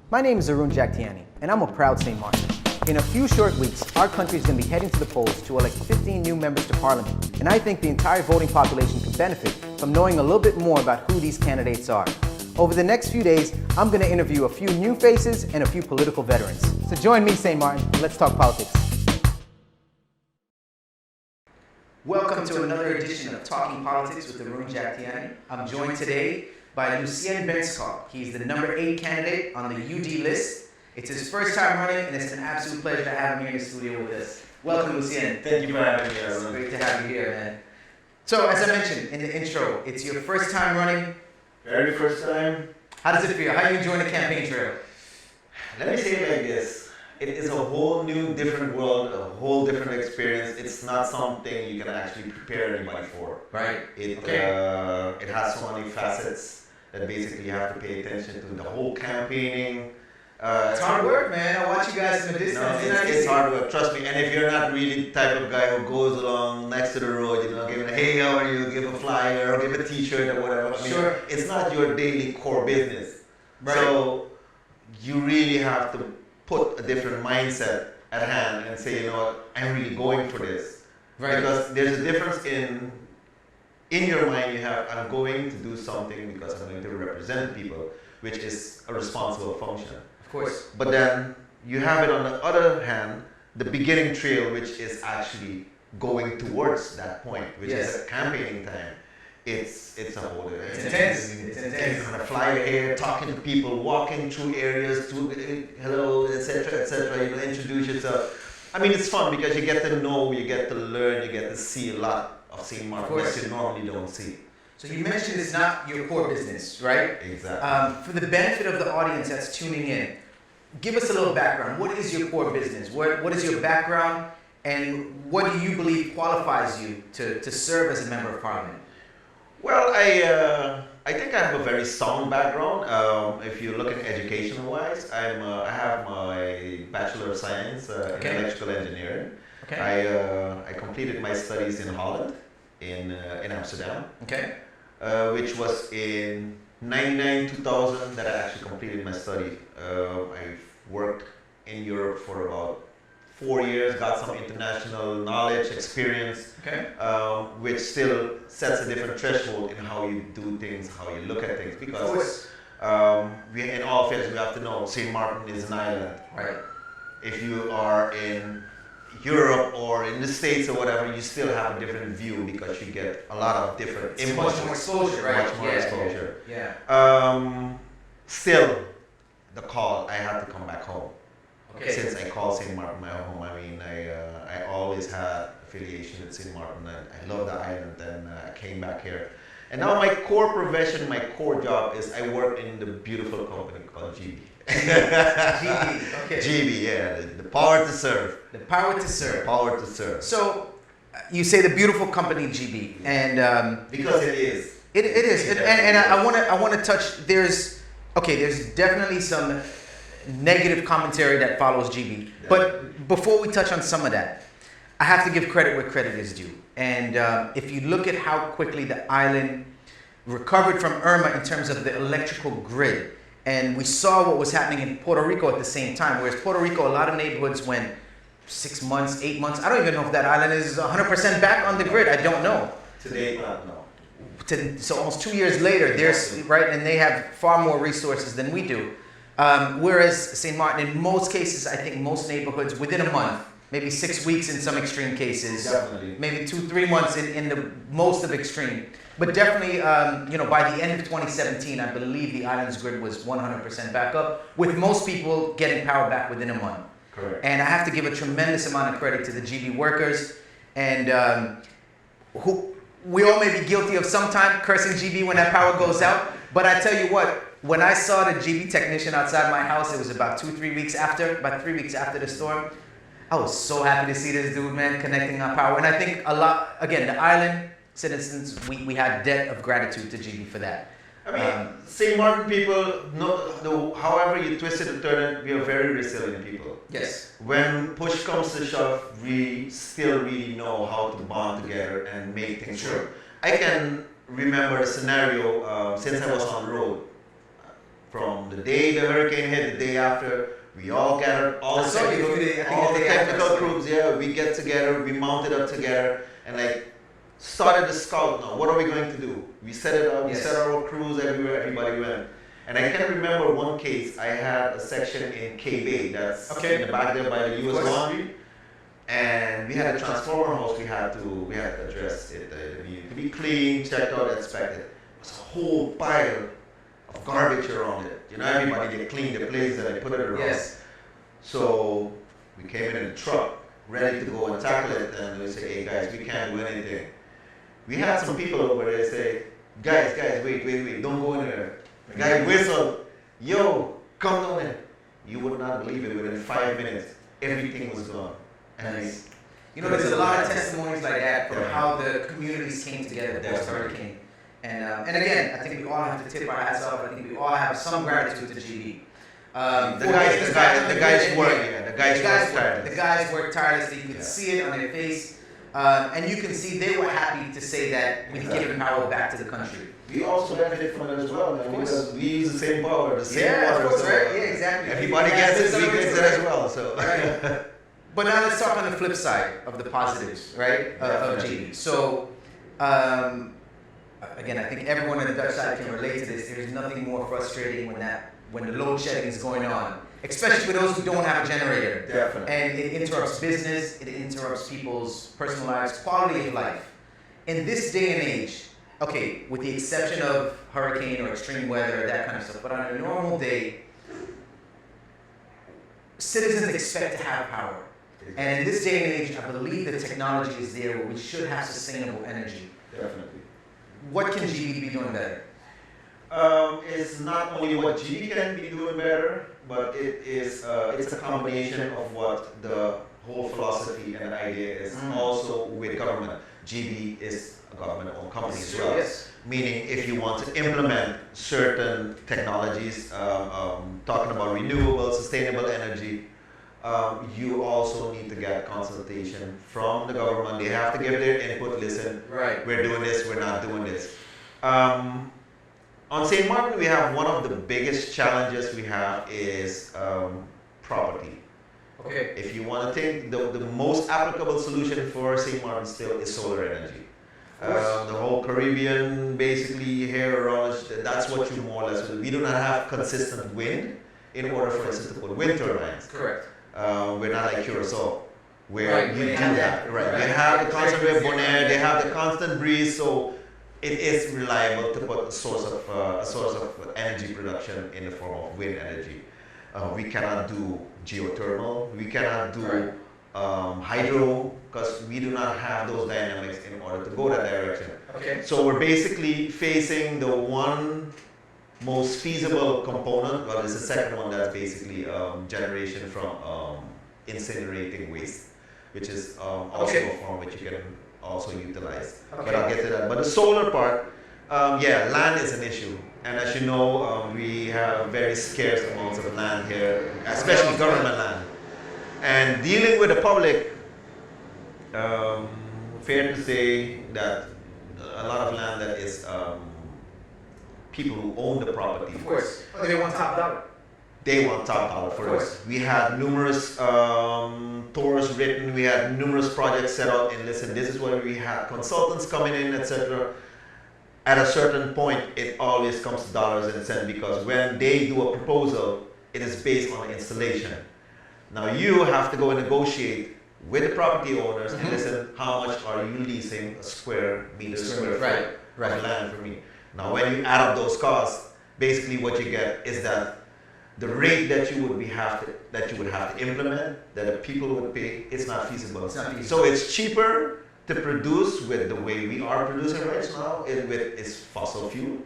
My name is Arun Jagtiani, and I'm a proud St. Martin. In a few short weeks, our country is going to be heading to the polls to elect 15 new members to Parliament, and I think the entire voting population could benefit from knowing a little bit more about who these candidates are. Over the next few days, I'm going to interview a few new faces and a few political veterans. So join me, St. Martin. Let's talk politics. Welcome to another edition of Talking Politics with Arun Jagtiani. I'm joined today by Lucien Benschop. He's the number 8 candidate on the UD list. It's his first time running, and it's an absolute pleasure to have him here in the studio with us. Welcome, Lucien. Thank you for having me, Arun. It's great to have you here, man. So, as I mentioned in the intro, it's your first time running. Very first time. How does it feel? How are you enjoying the campaign trail? Let me say it like this. It is a whole new, different world, a whole different experience. It's not something you can actually prepare anybody for. Right. It has so many facets that basically you have to pay attention to. The whole campaigning. It's hard work, man. I watch you guys from a distance. No, it's hard work, trust me. And if you're not really the type of guy who goes along next to the road, give a hey, how are you, give a flyer, or give a t-shirt or whatever. I mean, it's not your daily core business. Right. So you really have to put a different mindset at hand and say, you know what, I'm really going for this. Right. Because there's a difference in your mind. You have, I'm going to do something because I'm going to represent people, which is a responsible function. Of course. But then you have it on the other hand, the beginning trail, which is actually going towards that point, which is campaigning time. It's a whole day. It's intense. It's intense. You're gonna fly here, talking to people, walking through areas, to hello, etc. Introduce yourself. I mean, it's fun because you get to know, you get to learn, you get to see a lot of St. Martin that you normally don't see. So you mentioned it's not your core business, right? Exactly. For the benefit of the audience that's tuning in, give us a little background. What is your core business? What is your background, and what do you believe qualifies you to serve as a member of Parliament? Well, I think I have a very sound background. If you look at education-wise, I have my Bachelor of Science in Electrical Engineering. Okay. I completed my studies in Holland, in Amsterdam. Okay. Which was in 2000 that I actually completed my study. I've worked in Europe for about 4 years, got some international knowledge, experience, which still sets a different threshold in how you do things, how you look at things. Because in all fairness, we have to know St. Martin is an island. Right. If you are in Europe or in the States or whatever, you still have a different view because you get a lot of different inputs. Much more exposure, right? Much more exposure. Yeah. Still, the call, I had to come back home. Okay. Since I call St. Martin my home, I mean, I always had affiliation with St. Martin. I love the island, and I came back here. And now my core profession, my core job is I work in the beautiful company called GB. GB, okay. GB, yeah, the power to serve. The power to serve. The power to serve. So, you say the beautiful company GB, and because it is. It is, and I want to touch. There's definitely some negative commentary that follows GB, but before we touch on some of that, I have to give credit where credit is due. And if you look at how quickly the island recovered from Irma in terms of the electrical grid, and we saw what was happening in Puerto Rico at the same time, whereas Puerto Rico, a lot of neighborhoods went 6 months, 8 months. I don't even know if that island is 100% back on the grid. I don't know. Today, no. So almost 2 years later, right, and they have far more resources than we do. Whereas St. Martin, in most cases, I think most neighborhoods within a month, maybe 6 weeks in some extreme cases, maybe 2-3 months in the most of extreme. But definitely, by the end of 2017, I believe the island's grid was 100% back up, with most people getting power back within a month. Correct. And I have to give a tremendous amount of credit to the GB workers, and who we all may be guilty of sometime cursing GB when that power goes out. But I tell you what, when I saw the GB technician outside my house, it was about 3 weeks after the storm. I was so happy to see this dude, man, connecting our power. And I think a lot, again, the island citizens, we had debt of gratitude to GB for that. I mean, St. Martin people, however you twist it and turn it, we are very resilient people. Yes. When push comes to shove, we still really know how to bond together and make things work. I can remember a scenario since I was on the road from the day the hurricane hit, the day after, we all gathered, all the technical crews, we get together, we mounted up together, and like started to scout now. What are we going to do? We set it up, we set our crews everywhere, everybody went. And I can remember one case, I had a section in K Bay, that's in the back there by the US Laundry. And we had a transformer house we had to address it. It needed to be clean, checked out, inspected. There was a whole pile of garbage around it. You know, everybody, they cleaned the place and they put it around. Yes. So we came in a truck, ready to go and tackle it, and we say, hey guys, we can't do anything. We had some people over there say, guys, wait, don't go in there. The guy whistled, yo, come down in. You would not believe it, within 5 minutes, everything was gone. Nice. You know, there's a lot of testimonies like that from how the communities came together post hurricane. And again, I think we all have to tip our hats off. I think we all have some gratitude to GB. The guys worked tirelessly. You could see it on their face. And you can see they were happy to say that we've given power back to the country. We also benefit from it as well, man, because we use the same power, the same water. Of course, right? Yeah, exactly. Everybody gets it, we get it as well. So. Right. But now let's talk on the flip side of the positives, right, of GB. So, again, I think everyone on the Dutch side can relate to this. There's nothing more frustrating when the load shedding is going on, especially for those who don't have a generator. Definitely. And it interrupts business, it interrupts people's personal lives, quality of life. In this day and age, okay, with the exception of hurricane or extreme weather, that kind of stuff, but on a normal day, citizens expect to have power. And in this day and age, I believe the technology is there where we should have sustainable energy. Definitely. What can GB be doing better? It's not only what GB can be doing better, but it's a combination of what the whole philosophy and idea is also with government. GB is a government-owned company as well. Yes. Meaning if you want to implement certain technologies, talking about renewable, sustainable energy, you also need to get consultation from the government. They have to give their input. Listen, we're doing this, we're not doing this. On St. Martin, we have one of the biggest challenges we have is property. Okay. If you want to think, the most applicable solution for St. Martin still is solar energy. The whole Caribbean, basically here around us, that's what you more or less, we do not have consistent wind in order for instance to put wind turbines. Correct. We're not like Curacao, where you do that. Right. They have the constant wave Bonaire, they have the constant breeze, so it is reliable to put a source of energy production in the form of wind energy. We cannot do geothermal, we cannot do hydro, because we do not have those dynamics in order to go that direction. Okay. So we're basically facing the one most feasible component, well, it's the second one that's basically generation from incinerating waste, which is also a form which you can also utilize. But I'll get to that. But the solar part, land is an issue. And as you know, we have very scarce amounts of land here, especially government land. And dealing with the public, fair to say that a lot of land that is people who own the property. Of course. They want top dollar. They want top dollar for us. We had numerous tours written, we had numerous projects set out, and listen, this is where we had consultants coming in, etc. At a certain point, it always comes to dollars and cents, because when they do a proposal, it is based on the installation. Now you have to go and negotiate with the property owners and listen, how much are you leasing a square foot of land for me? Now when you add up those costs, basically what you get is that the rate that you would have to implement, that the people would pay, it's not feasible. So it's cheaper to produce with the way we are producing right now, with its fossil fuel,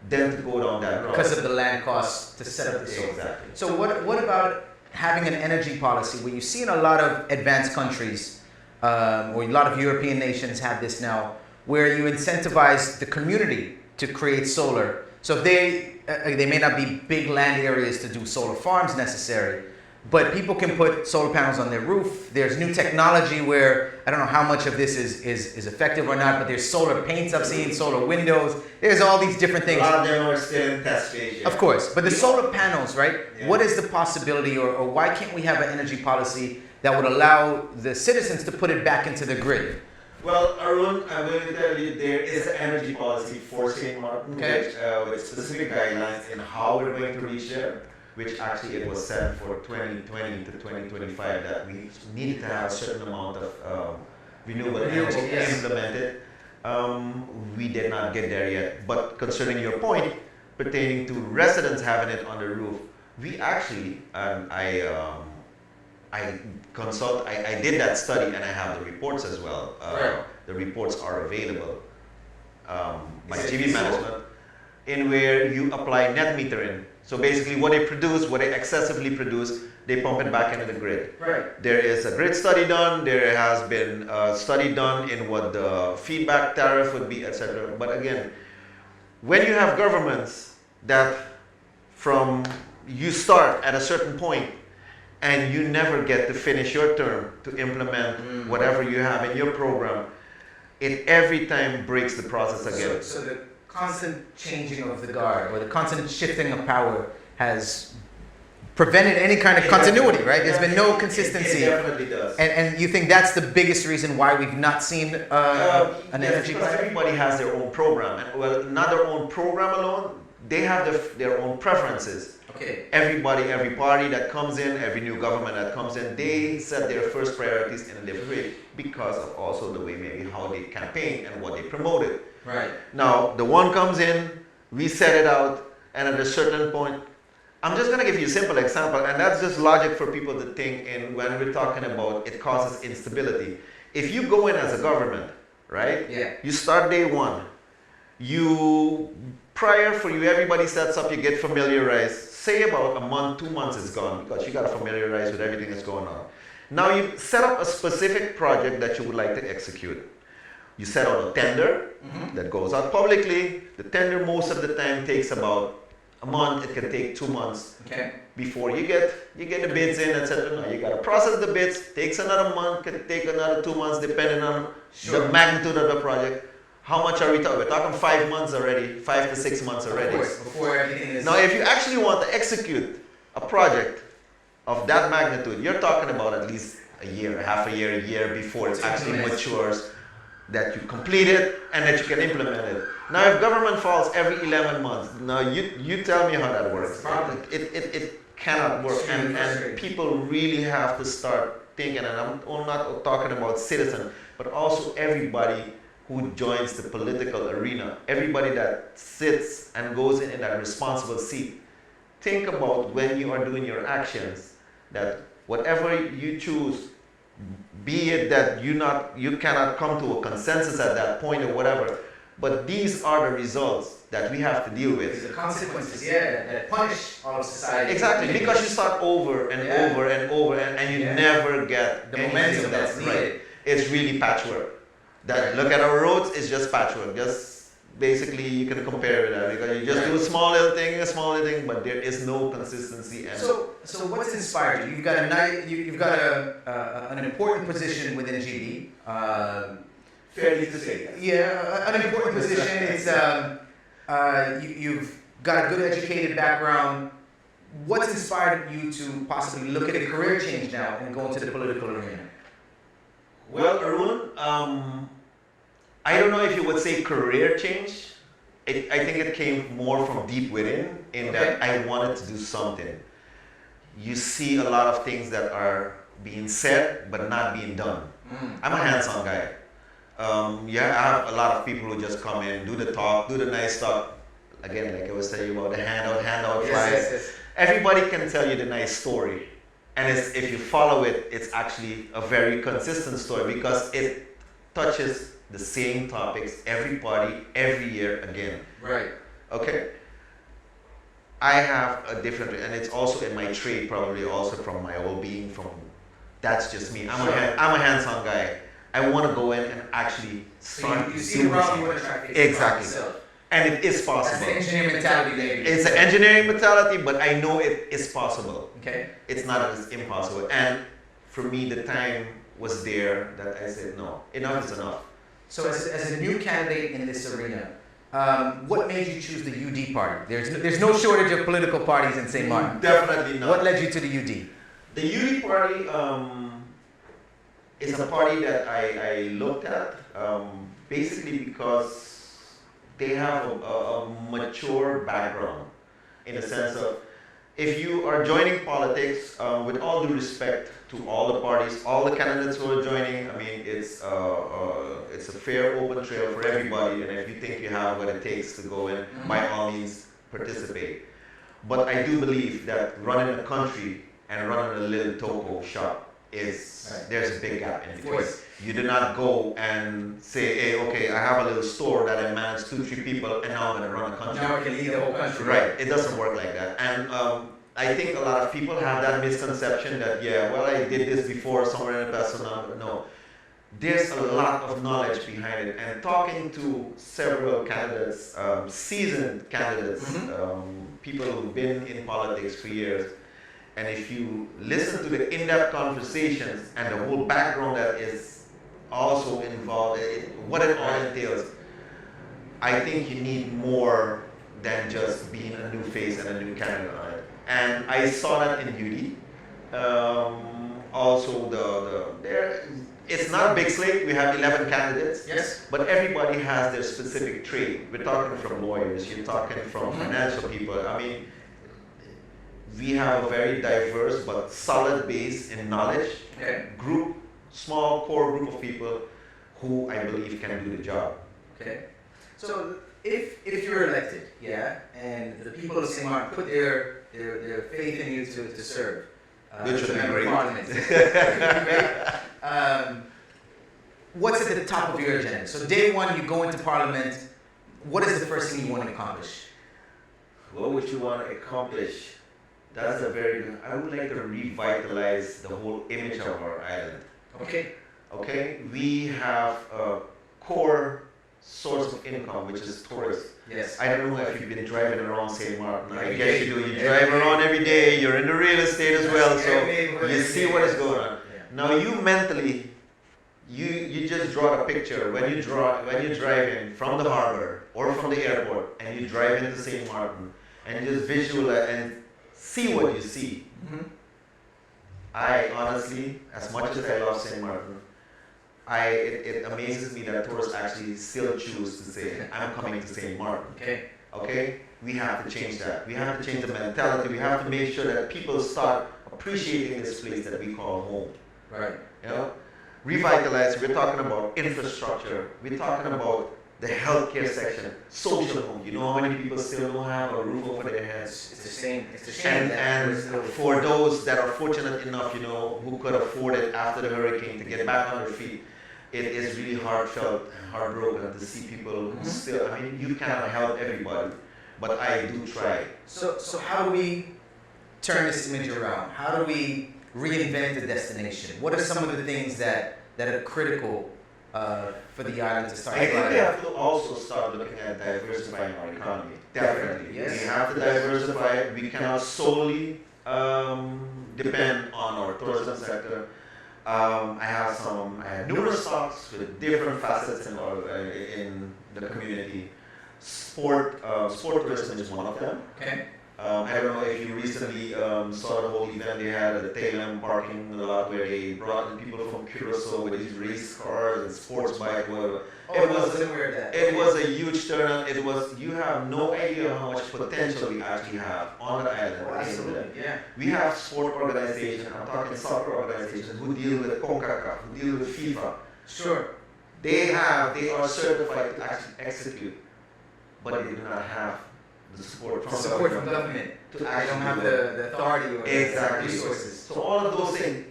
than to go down that road. Because of the land costs to set up the solar. Exactly. So what about having an energy policy where you see in a lot of advanced countries, or a lot of European nations have this now, where you incentivize the community to create solar. So if they may not be big land areas to do solar farms necessary, but people can put solar panels on their roof. There's new technology where I don't know how much of this is effective or not, but there's solar paints I've seen, solar windows. There's all these different things. A lot of them are still in test stage. Yeah. Of course, but the solar panels, right? Yeah. What is the possibility, or why can't we have an energy policy that would allow the citizens to put it back into the grid? Well, Arun, I'm going to tell you there is an energy policy for St. Martin, with specific guidelines in how we're going to reach there, which actually it was set for 2020 to 2025 that we needed to have a certain amount of renewable energy implemented. We did not get there yet. But concerning your point pertaining to residents having it on the roof, we actually, I did that study and I have the reports as well. The reports are available by GB Management, in where you apply net metering. So basically what they produce, what they excessively produce, they pump it back into the grid. Right. There is a grid study done, there has been a study done in what the feedback tariff would be, etc. But again, when you have governments that you start at a certain point and you never get to finish your term to implement whatever you have in your program, it every time breaks the process again. So the constant changing of the guard, or the constant shifting of power, has prevented any kind of continuity, right? There's been no consistency. It definitely does. And you think that's the biggest reason why we've not seen an energy because plan? everybody has their own program. And, well, not their own program alone, they have their own preferences. Okay. Everybody, every party that comes in, every new government that comes in, they set their first priorities in a different way because of also the way maybe how they campaign and what they promoted. Right. Now, the one comes in, we set it out, and at a certain point, I'm just going to give you a simple example, and that's just logic for people to think in when we're talking about it causes instability. If you go in as a government, right? Yeah. You start day one. Everybody sets up, you get familiarized. Say about a month, 2 months is gone because you got to familiarize with everything that's going on. Now you set up a specific project that you would like to execute. You set out a tender that goes out publicly. The tender most of the time takes about a month. It can take 2 months before you get the bids in, etc. Now you got to process the bids. Takes another month. Can take another 2 months depending on the magnitude of the project. How much are we talking? We're talking 5 months already, 5 to 6 months already. Of course, before everything is... Now, if you actually want to execute a project of that magnitude, you're talking about at least a year, half a year before it actually matures, that you complete it and that you can implement it. Now, if government falls every 11 months, now you tell me how that works. It cannot work, and people really have to start thinking, and I'm not talking about citizens, but also everybody who joins the political arena, everybody that sits and goes in that responsible seat. Think about when you are doing your actions, that whatever you choose, be it that you cannot come to a consensus at that point or whatever, but these are the results that we have to deal with. The consequences, that punish all of society. Exactly, because you start over and over and over and you never get the momentum that's needed. Right. It's really patchwork. Look at our roads, it's just patchwork. Just basically you can compare it with that because you just do a small little thing, but there is no consistency. And so what's inspired you? You've got an important position within GB. Fairly to say. Yeah, an important position. It's you've got a good educated background. What's inspired you to possibly look at a career change now and go into the political arena? Well, Arun, I don't know if you would say career change. I think it came more from deep within in that I wanted to do something. You see a lot of things that are being said but not being done. I'm a hands-on guy. I have a lot of people who just come in, do the talk, do the nice talk. Again, like I was telling you about the handout flyers. Yes. Everybody can tell you the nice story. And if you follow it, it's actually a very consistent story because it touches the same topics every party, every year again. Right. Okay. I have a different, and it's also in my trade, probably also from my old being. That's just me. I'm a hands-on guy. I want to go in and actually start. So you see the problem, you want to try to fix exactly. yourself. And it is That's possible. the engineering mentality there. It's an engineering mentality, but I know it is possible. Okay. It's not as impossible. And for me, the time was there that I said, no, enough is enough. So as a new candidate in this arena, what made you choose the UD party? There's no shortage of political parties in St. Martin. Definitely not. What led you to the UD? The UD party is a party that I looked at basically because they have a mature background in the sense of if you are joining politics, with all due respect to all the parties, all the candidates who are joining, I mean, it's a fair, open trail for everybody, and if you think you have what it takes to go in, by all means, participate. But I do believe that running a country and running a little toko shop there's a big gap in between. You do not go and say, hey, okay, I have a little store that I manage 2-3 people, and now I'm going to run a country. Now I can lead the whole country. Right. It doesn't work like that. And I think a lot of people have that misconception that, yeah, well, I did this before somewhere in the past, so now, no. There's a lot of knowledge behind it. And talking to several candidates, seasoned candidates, people who've been in politics for years, and if you listen to the in-depth conversations and the whole background that is also involved, what it all entails, I think you need more than just being a new face and a new candidate on it. And I saw that in UD. Also, it's not a big slate. We have 11 candidates. Yes. But everybody has their specific trade. We're talking from lawyers. You're talking from financial people. I mean, we have a very diverse but solid base in knowledge. Okay. Small core group of people who I believe can do the job. Okay. So if you're elected, yeah, and the people of St. Martin put their faith in you to serve, Which would be great. Parliament. What's at the top of your agenda? So day one, you go into Parliament. What is the first thing you want to accomplish? What would you want to accomplish? That's a very good. I would like to revitalize the whole image of our island. Okay. Okay, we have a core source of income, which is tourists. Yes. I don't know if you've been driving around St. Martin. I guess you do. You drive around every day. You're in the real estate as well, so you see what is going on. Now you mentally, you just draw a picture when you drive in from the harbor or from the airport and you drive into St. Martin and you just visualize and see what you see. I honestly, as much as I love St. Martin, it amazes me that tourists actually still choose to say, I'm coming to St. Martin. Okay. Okay? We have to change that. We have to change the mentality. We have to make sure that people start appreciating this place that we call home. Right. You know? Revitalize, we're talking about infrastructure. We're talking about the healthcare section, social home. You know how many people still don't have a roof over their heads? It's the same. It's the shame. And for those that are fortunate enough, you know, who could afford it after the hurricane to get back on their feet, it is really heartfelt and heartbroken to see people who still, I mean, you cannot help everybody, but I do try. So how do we turn this image around? How do we reinvent the destination? What are some of the things that are critical for the island to start? I think we have to also start looking at diversifying our economy. Definitely. Yes. We have to diversify it. We cannot solely depend on our tourism sector. I have numerous stocks with different facets in the community. Sport tourism is one of them. Okay. I don't know if you recently saw the whole event they had at the Tailem parking lot where they brought in people from Curacao with these race cars and sports bike, whatever. It was a huge turnout. You have no idea how much potential we actually have on the island. Oh, absolutely, yeah. We have sport organizations, I'm talking soccer organizations, who deal with CONCACAF, who deal with FIFA. Sure. They are certified to actually execute, but they do not have the support from government. To They actually don't have do it. the authority or Exactly. the resources. So all of those things,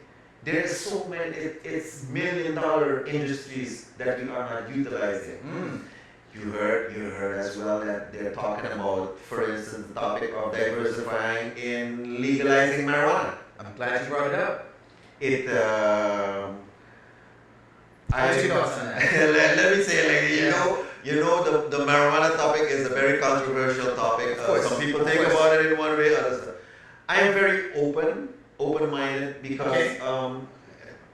there's so many, it's $1 million industries that we are not utilizing. You heard as well that they're talking about, for instance, the topic of diversifying in legalizing marijuana. I'm glad you brought it up. What's your thoughts on that? Let me say, You know, the marijuana topic is a very controversial topic. Some people think about it in one way, others. I am very open-minded because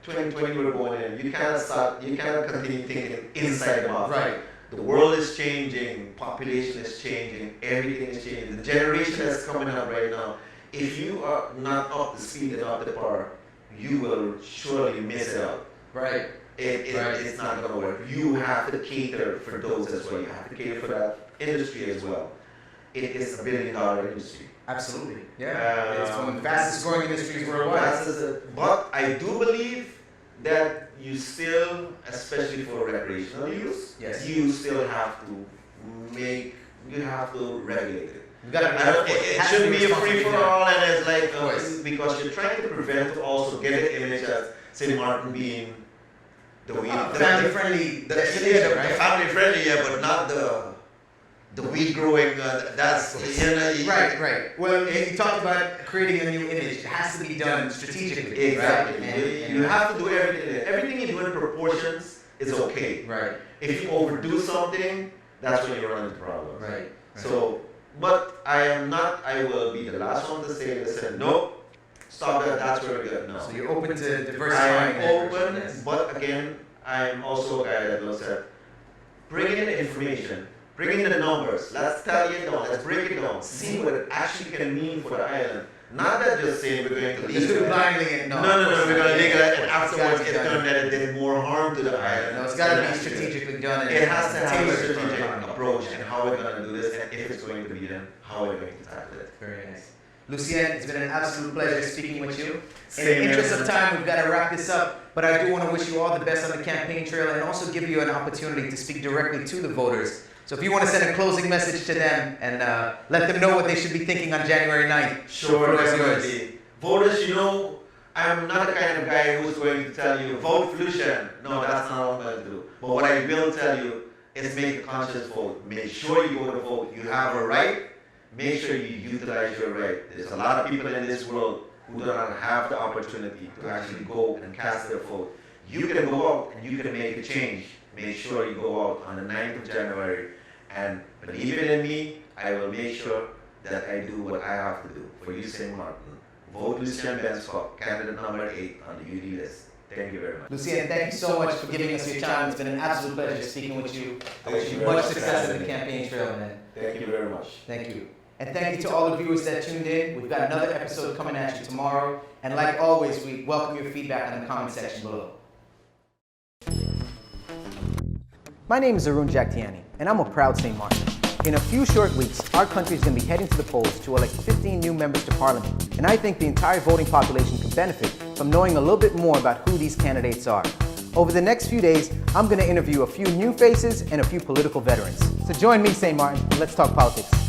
2020 we're going in. You cannot continue thinking inside the box. Right. The world is changing, population is changing, everything is changing. The generation that's coming up right now, if you are not up to speed and up to par, you will surely miss out. Right. It's not going to work. You have to cater for those as well. You have to cater for that industry as well. It is a $1 billion industry. Absolutely. Yeah. It's one of the fastest growing industries worldwide. But I do believe that you still, especially for recreational use, you still have to regulate it. It shouldn't be a free for all, and it's like because you're trying to prevent to also get an image as St. Martin being the weed family friendly, right? Family friendly, but not the weed growing. That's right. Well, you talked about creating a new image. It has to be done strategically. Exactly. Right? You have to do everything. Everything you do in proportions is okay. Right. If you overdo something, that's when you run into problems. Right. So, but I will be the last one to say, listen, no, stop that, that's where we're good. No. So you're open to diversifying. I am open, but again, I'm also a guy that looks at bring in the information, bring in the numbers, let's tell you down, let's break it down, see what it actually can mean for the island. Not that just saying we're going to leave it. Blindly, no, we're going to legalize it and afterwards it's going to did more harm to the island. No, it's got to be strategically done. It has to have a strategic approach and how we're going to do this, and if it's going to be done, how we're going to tackle it. Very nice. Lucien, it's been an absolute pleasure speaking with you. In the interest of time, we've got to wrap this up, but I do want to wish you all the best on the campaign trail and also give you an opportunity to speak directly to the voters. So if you want to send a closing message to them and let them know what they should be thinking on January 9th. Sure, definitely. Voters, you know, I'm not the kind of guy who's going to tell you, vote for Lucien. No, that's not what I'm going to do. But what I will tell you is make a conscious vote. Make sure you go to vote. You have a right. Make sure you utilize your right. There's a lot of people in this world who do not have the opportunity to actually go and cast their vote. You can go out and you can make a change. Make sure you go out on the 9th of January. And believe it in me, I will make sure that I do what I have to do for you, St. Martin. Vote Lucien Benschop, candidate number 8 on the UD list. Thank you very much. Lucien, thank you so much for giving us your time. It's been an absolute pleasure speaking with you. I wish you much success in the campaign trail, man. Thank you very much. Thank you. And thank you to all the viewers that tuned in. We've got another episode coming at you tomorrow. And like always, we welcome your feedback in the comment section below. My name is Arun Jagtiani, and I'm a proud St. Martin. In a few short weeks, our country is going to be heading to the polls to elect 15 new members to Parliament, and I think the entire voting population could benefit from knowing a little bit more about who these candidates are. Over the next few days, I'm going to interview a few new faces and a few political veterans. So join me, St. Martin, and let's talk politics.